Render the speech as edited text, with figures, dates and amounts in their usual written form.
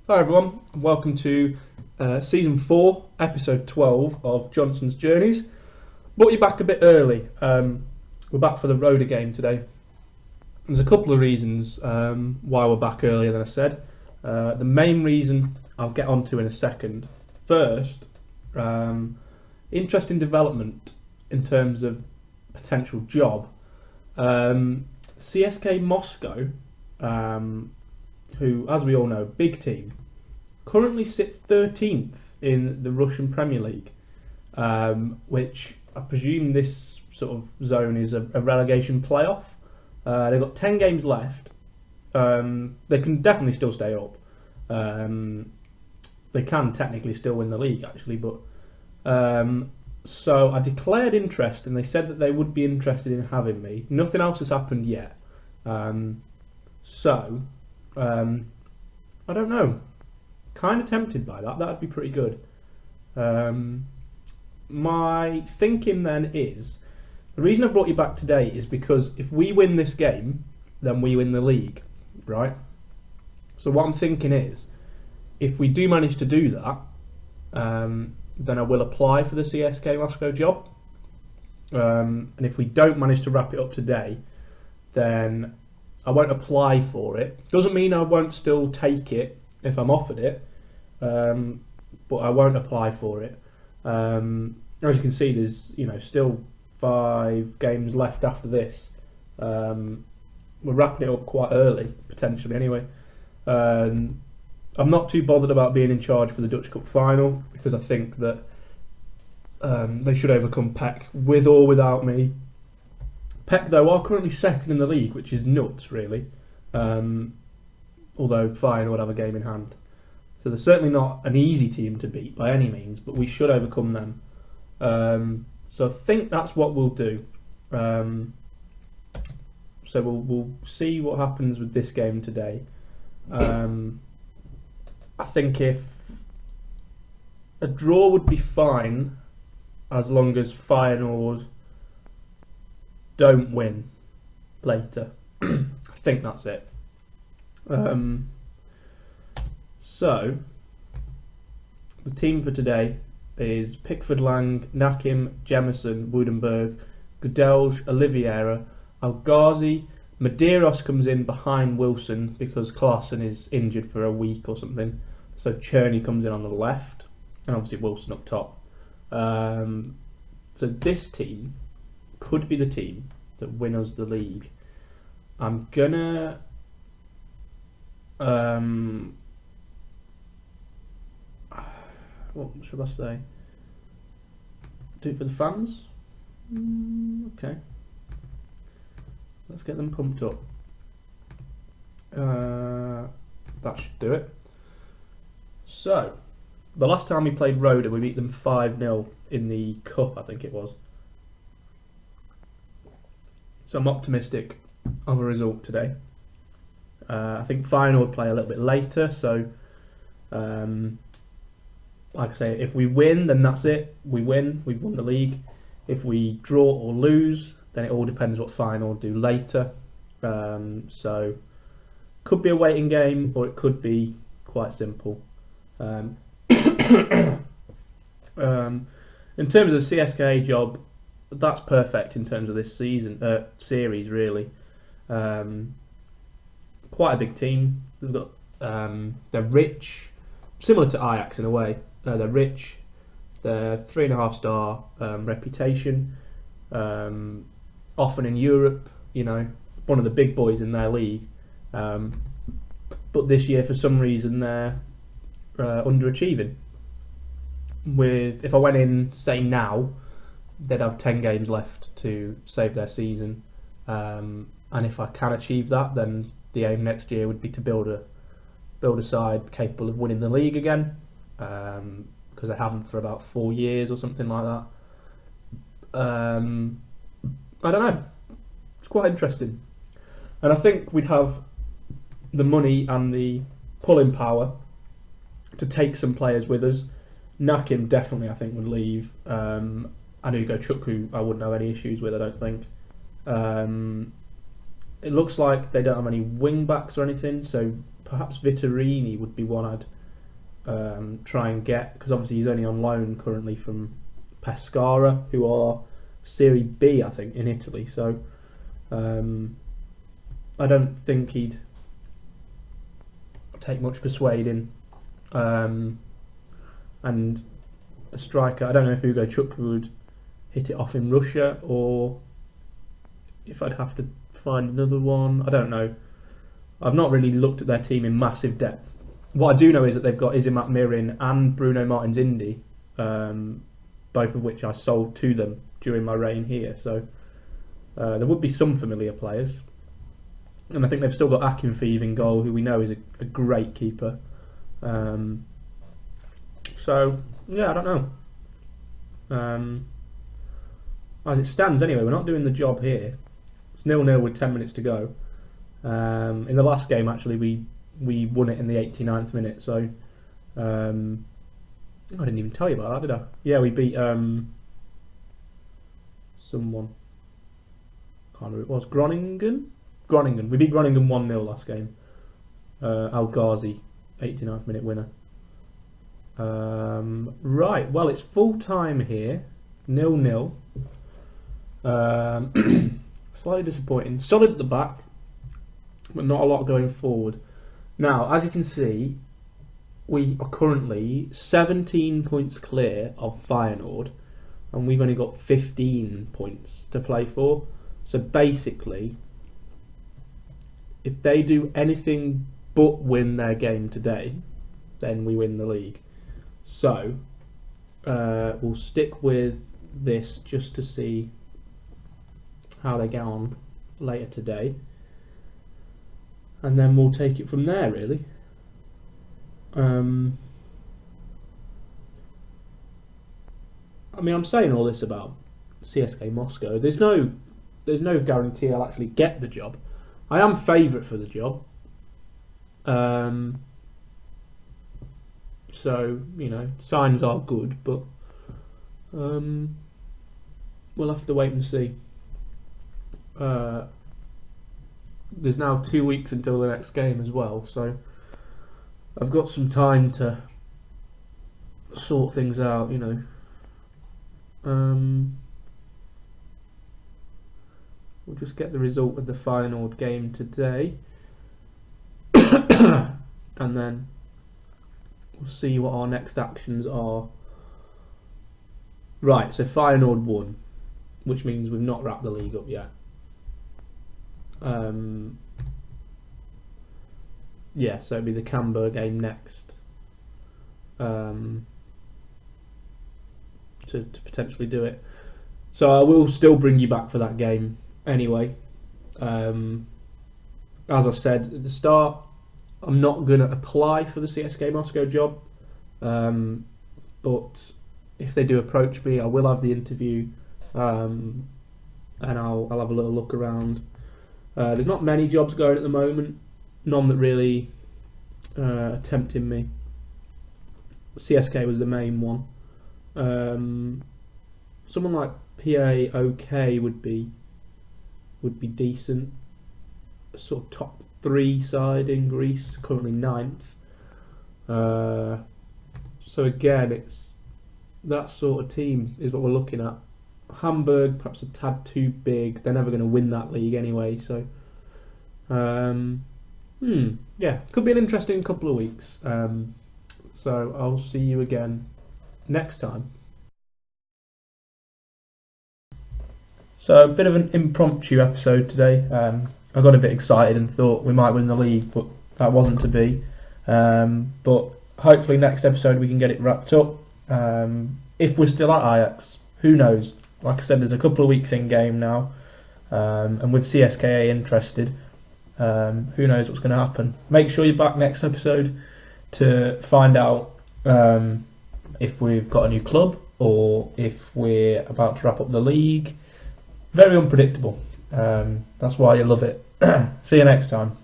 Hi everyone, and welcome to Season 4, Episode 12 of Johnson's Journeys. Brought you back a bit early. We're back for the Rhoda game today. There's a couple of reasons why we're back earlier than I said. The main reason I'll get onto in a second. First, interesting development in terms of potential job. CSK Moscow, who, as we all know, big team, currently sits 13th in the Russian Premier League, which I presume this sort of zone is a relegation playoff. They've got 10 games left. They can definitely still stay up. They can technically still win the league, actually, but so I declared interest, and they said that they would be interested in having me. Nothing else has happened yet. I don't know. Kind of tempted by that. That'd be pretty good. My thinking then is, the reason I brought you back today is because if we win this game, then we win the league, right? So what I'm thinking is, if we do manage to do that, then I will apply for the CSK Moscow job. And if we don't manage to wrap it up today, then I won't apply for it. Doesn't mean I won't still take it if I'm offered it, but I won't apply for it. As you can see, there's still 5 games left after this. We're wrapping it up quite early, potentially anyway. I'm not too bothered about being in charge for the Dutch Cup final, because I think that they should overcome PEC with or without me. PEC, though, are currently second in the league, which is nuts, really. Although Feyenoord would have a game in hand. So they're certainly not an easy team to beat by any means, but we should overcome them. So I think that's what we'll do. So we'll see what happens with this game today. I think if a draw would be fine, as long as Feyenoord don't win later. I think that's it. So the team for today is Pickford, Lang, Nakim, Jemison, Woodenberg, Gudelj, Oliveira, Algazi. Medeiros comes in behind Wilson because Klaassen is injured for a week or something. So Cherney comes in on the left, and obviously Wilson up top. So this team could be the team that win us the league. I'm gonna what should I say? Do it for the fans? Okay. Let's get them pumped up. That should do it. So, the last time we played Rhoda, we beat them 5-0 in the Cup, I think it was. So I'm optimistic of a result today. I think Feyenoord would play a little bit later, so like I say, if we win, then that's it. We win, we've won the league. If we draw or lose, then it all depends what Feyenoord do later. So could be a waiting game, or it could be quite simple. In terms of the CSKA job, that's perfect in terms of this series really. Quite a big team. They've got they're rich, similar to Ajax in a way. They're rich. They're 3.5-star reputation. Often in Europe, one of the big boys in their league. But this year, for some reason, they're underachieving. If I went in, say now, they'd have 10 games left to save their season. And if I can achieve that, then the aim next year would be to build a side capable of winning the league again, because they haven't for about 4 years or something like that. I don't know. It's quite interesting, and I think we'd have the money and the pulling power to take some players with us. Nakim definitely, I think, would leave. Anugo Chukwu, I wouldn't have any issues with, I don't think. It looks like they don't have any wing backs or anything, so perhaps Vittorini would be one I'd try and get, because obviously he's only on loan currently from Pescara, who are Serie B, I think, in Italy. So I don't think he'd take much persuading. And a striker, I don't know if Ugo Chukwu would hit it off in Russia, or if I'd have to find another one. I don't know. I've not really looked at their team in massive depth. What I do know is that they've got Izimat Mirin and Bruno Martins Indy, both of which I sold to them during my reign here. So there would be some familiar players. And I think they've still got Akinfeev in goal, who we know is a great keeper. So, yeah, I don't know. As it stands anyway, we're not doing the job here. It's 0-0 with 10 minutes to go. In the last game, actually, we won it in the 89th minute. So, I didn't even tell you about that, did I? Yeah, we beat someone. Can't remember who it was. Groningen? Groningen. We beat Groningen 1-0 last game. Al Ghazi, 89th minute winner. Right, well, it's full time here. 0-0. Slightly disappointing. Solid at the back, but not a lot going forward. Now, as you can see, we are currently 17 points clear of Feyenoord, and we've only got 15 points to play for. So basically, if they do anything but win their game today, then we win the league. So we'll stick with this just to see how they get on later today, and then we'll take it from there, really. I mean, I'm saying all this about CSK Moscow. There's no guarantee I'll actually get the job. I am favourite for the job. So, you know, signs are good, but we'll have to wait and see. There's now 2 weeks until the next game as well, so I've got some time to sort things out, you know. We'll just get the result of the Feyenoord game today, and then we'll see what our next actions are. Right, so Feyenoord won, which means we've not wrapped the league up yet. Yeah, so it'll be the Camber game next, to potentially do it. So I will still bring you back for that game anyway. As I've said at the start, I'm not going to apply for the CSK Moscow job, but if they do approach me, I will have the interview, and I'll have a little look around. There's not many jobs going at the moment, none that really are tempting me. CSK was the main one. Someone like PAOK would be decent. A sort of top 3 side in Greece, currently 9th. So again, it's that sort of team is what we're looking at. Hamburg, perhaps a tad too big. They're never going to win that league anyway. So, yeah, could be an interesting couple of weeks. So I'll see you again next time. So a bit of an impromptu episode today. I got a bit excited and thought we might win the league, but that wasn't to be. But hopefully next episode we can get it wrapped up. If we're still at Ajax, who knows? Like I said, there's a couple of weeks in game now, and with CSKA interested, who knows what's going to happen. Make sure you're back next episode to find out if we've got a new club or if we're about to wrap up the league. Very unpredictable. That's why you love it. See you next time.